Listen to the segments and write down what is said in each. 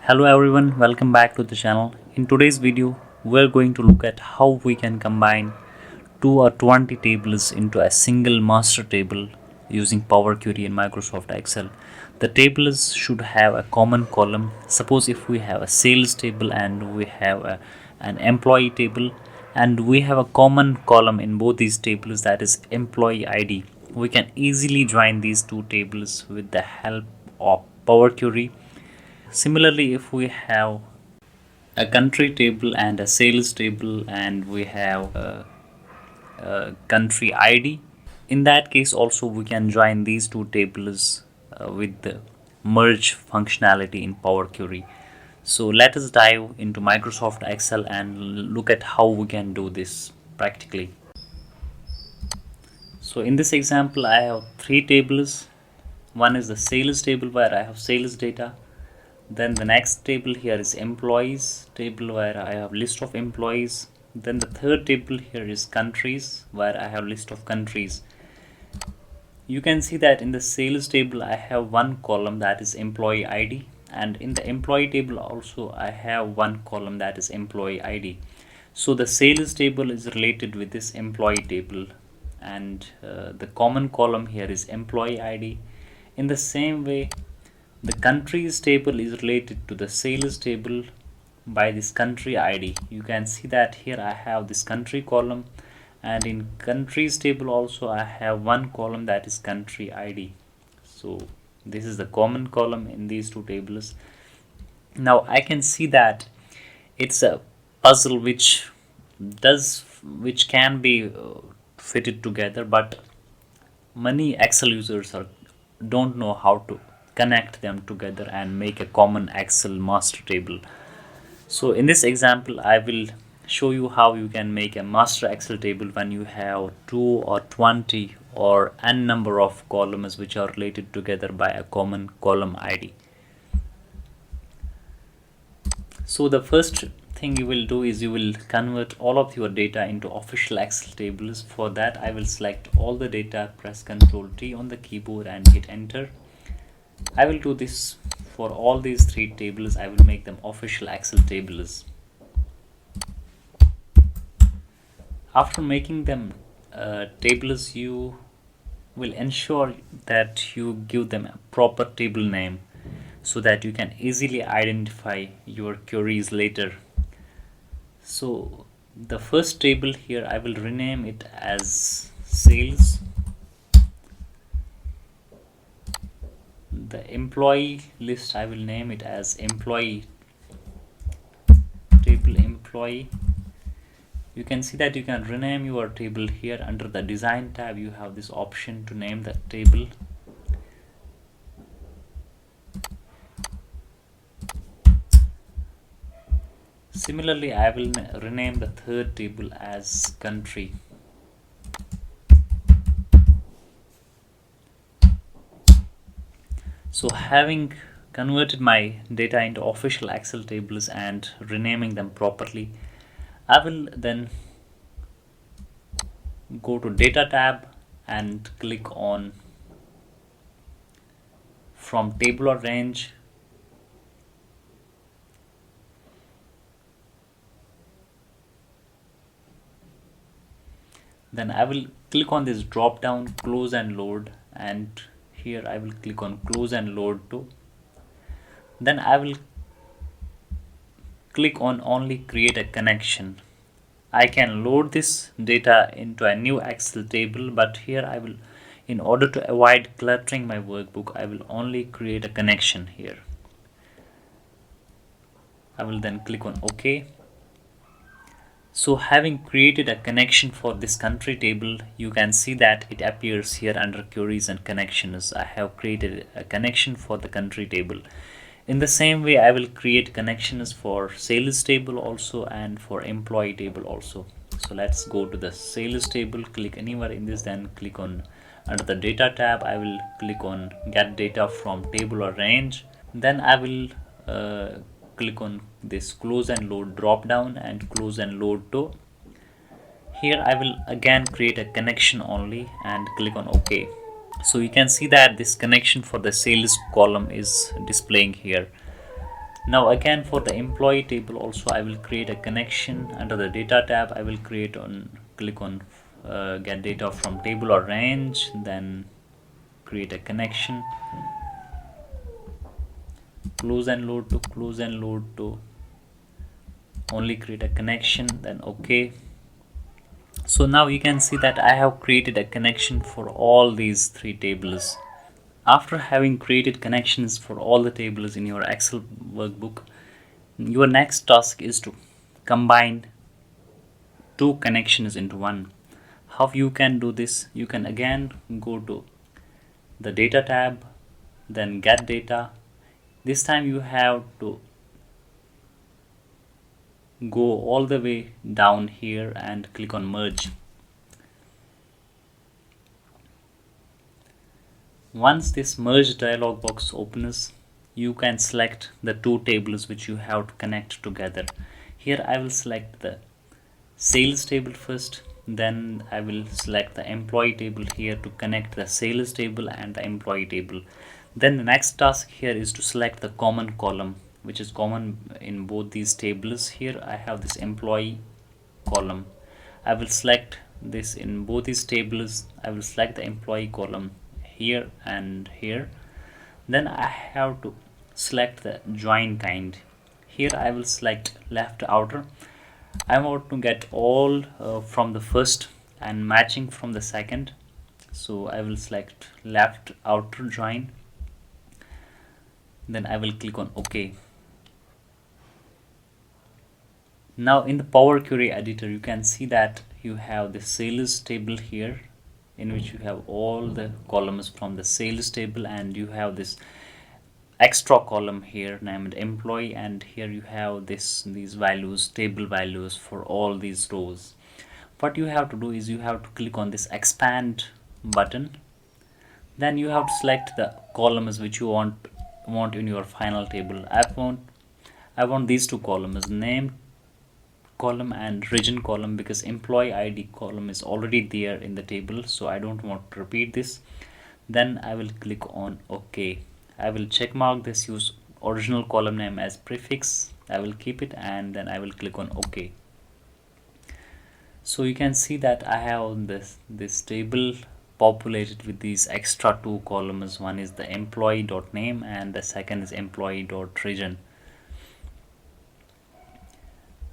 Hello everyone, welcome back to the channel. In today's video, we're going to look at how we can combine 2 or 20 tables into a single master table using Power Query in Microsoft Excel. The tables should have a common column. Suppose if we have a sales table and we have an employee table and we have a common column in both these tables, that is employee ID. We can easily join these two tables with the help of Power Query. Similarly, if we have a country table and a sales table and we have a country ID, in that case also we can join these two tables with the merge functionality in Power Query. So let us dive into Microsoft Excel and look at how we can do this practically. So in this example I have three tables. One is the sales table where I have sales data. Then the next table here is employees table where I have list of employees. Then the third table here is countries where I have list of countries. You can see that in the sales table I have one column that is employee ID, and in the employee table also I have one column that is employee ID. So the sales table is related with this employee table, and the common column here is employee ID. In the same way, the countries table is related to the sales table by this country ID. You can see that here I have this country column, and in countries table also I have one column that is country ID. So this is the common column in these two tables. Now I can see that it's a puzzle which can be fitted together, but many Excel users don't know how to connect them together and make a common Excel master table. So in this example I will show you how you can make a master Excel table when you have 2 or 20 or n number of columns which are related together by a common column ID. So the first thing you will do is you will convert all of your data into official Excel tables. For that I will select all the data, press Ctrl T on the keyboard and hit enter. I will do this for all these three tables. I will make them official Excel tables. After making them tables, you will ensure that you give them a proper table name so that you can easily identify your queries later. So the first table here I will rename it as sales. The employee list I will name it as employee table employee. You can see that you can rename your table here. Under the design tab you have this option to name the table. Similarly I will rename the third table as country. So having converted my data into official Excel tables and renaming them properly, I will then go to data tab and click on from table or range. Then I will click on this drop down, close and load, and here I will click on close and load to. Then I will click on only create a connection. I can load this data into a new Excel table, but here I will, in order to avoid cluttering my workbook, I will only create a connection here. I will then click on OK. So having created a connection for this country table, you can see that it appears here under queries and connections. I have created a connection for the country table. In the same way I will create connections for sales table also and for employee table also. So let's go to the sales table, click anywhere in this, then click on under the data tab. I will click on get data from table or range. Then I will click on this close and load drop down and close and load to. Here I will again create a connection only and click on OK. So you can see that this connection for the sales column is displaying here. Now again for the employee table also I will create a connection under the data tab. I will click on get data from table or range, then create a connection, close and load to close and load to only create a connection, then okay. So now you can see that I have created a connection for all these three tables. After having created connections for all the tables in your Excel workbook, your next task is to combine two connections into one. How you can do this? You can again go to the data tab, then get data. This time you have to go all the way down here and click on merge. Once this merge dialog box opens, you can select the two tables which you have to connect together. Here I will select the sales table first, then I will select the employee table here to connect the sales table and the employee table. Then the next task here is to select the common column which is common in both these tables. Here I have this employee column. I will select this in both these tables. I will select the employee column here and here. Then I have to select the join kind. Here I will select left outer. I want to get all from the first and matching from the second, so I will select left outer join, then I will click on OK. Now in the Power Query editor you can see that you have the sales table here in which you have all the columns from the sales table, and you have this extra column here named employee, and here you have these values, table values for all these rows. What you have to do is you have to click on this expand button, then you have to select the columns which you want in your final table. I want these two columns, name column and region column, because employee ID column is already there in the table, so I don't want to repeat this. Then I will click on OK. I will check mark this use original column name as prefix. I will keep it, and then I will click on OK. So you can see that I have this table populated with these extra two columns. One is the employee.name and the second is employee.region.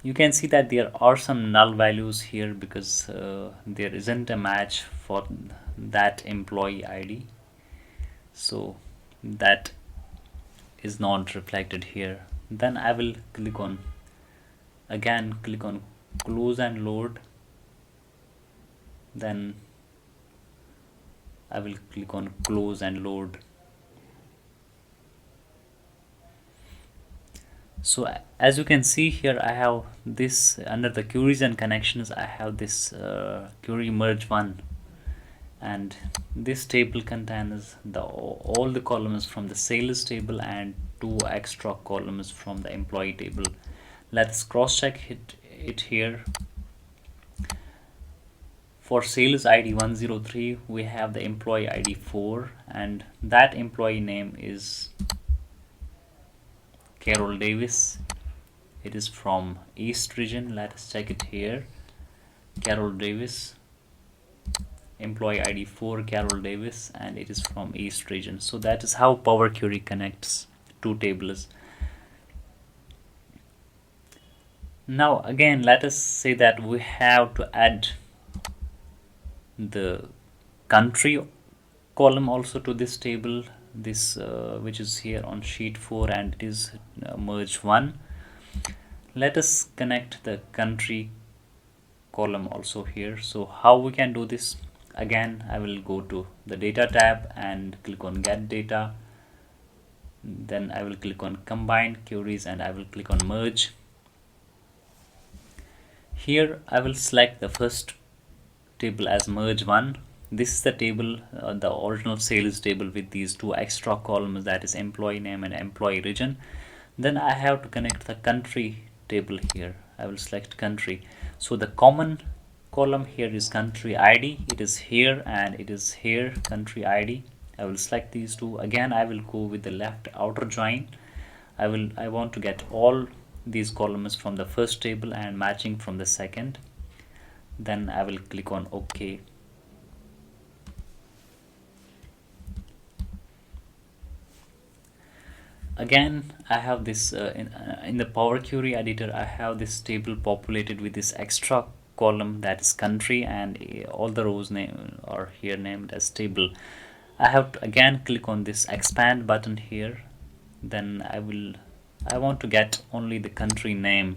You can see that there are some null values here because there isn't a match for that employee ID, so that is not reflected here. Then I will click on close and load, then I will click on close and load. So as you can see here, I have this under the queries and connections. I have this query merge one, and this table contains all the columns from the sales table and two extra columns from the employee table. Let's cross check it here. For sales ID 103 we have the employee ID 4, and that employee name is Carol Davis. It is from East region. Let us check it here. Carol Davis, employee ID 4 Carol Davis, and it is from East region. So that is how Power Query connects two tables. Now again, let us say that we have to add the country column also to this table, this which is here on sheet 4, and it is merge 1. Let us connect the country column also here. So how we can do this? Again, I will go to the data tab and click on get data, then I will click on combine queries and I will click on merge. Here I will select the first table as merge 1. This is the table, the original sales table with these two extra columns, that is employee name and employee region. Then I have to connect the country table here. I will select country. So the common column here is country ID. It is here and it is here, country ID. I will select these two. Again, I will go with the left outer join. I want to get all these columns from the first table and matching from the second. Then I will click on OK. Again, I have this in the Power Query editor. I have this table populated with this extra column, that is country, and all the rows name are here named as table. I have to again click on this expand button here. Then I want to get only the country name.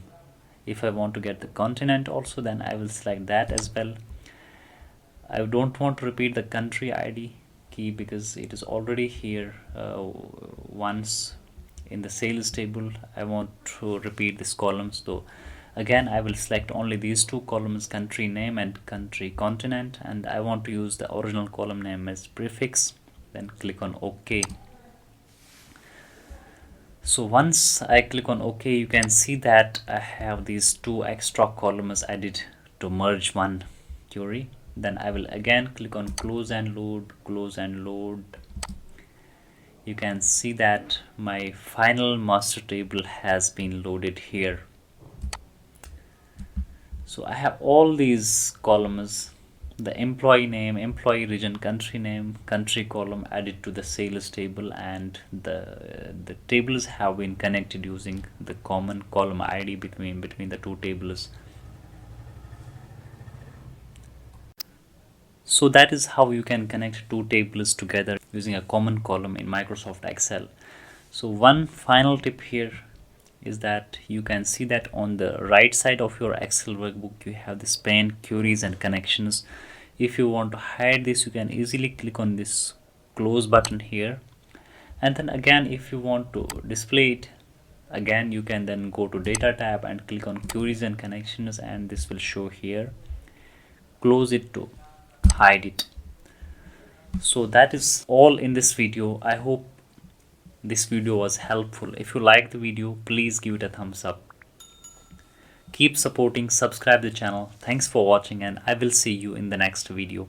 If I want to get the continent also, then I will select that as well. I don't want to repeat the country ID key because it is already here once in the sales table. I want to repeat this column, so again I will select only these two columns, country name and country continent, and I want to use the original column name as prefix. Then click on OK. So once I click on OK, you can see that I have these two extra columns added to merge one query. Then I will again click on close and load, close and load. You can see that my final master table has been loaded here. So I have all these columns, the employee name, employee region, country name, country column added to the sales table, and the tables have been connected using the common column ID between the two tables. So that is how you can connect two tables together using a common column in Microsoft Excel. So one final tip here is that you can see that on the right side of your Excel workbook you have this pane, queries and connections. If you want to hide this, you can easily click on this close button here, and then again if you want to display it again, you can then go to data tab and click on queries and connections, and this will show here. Close it to hide it. So that is all in this video. I hope this video was helpful. If you like the video, please give it a thumbs up. Keep supporting, subscribe the channel. Thanks for watching, and I will see you in the next video.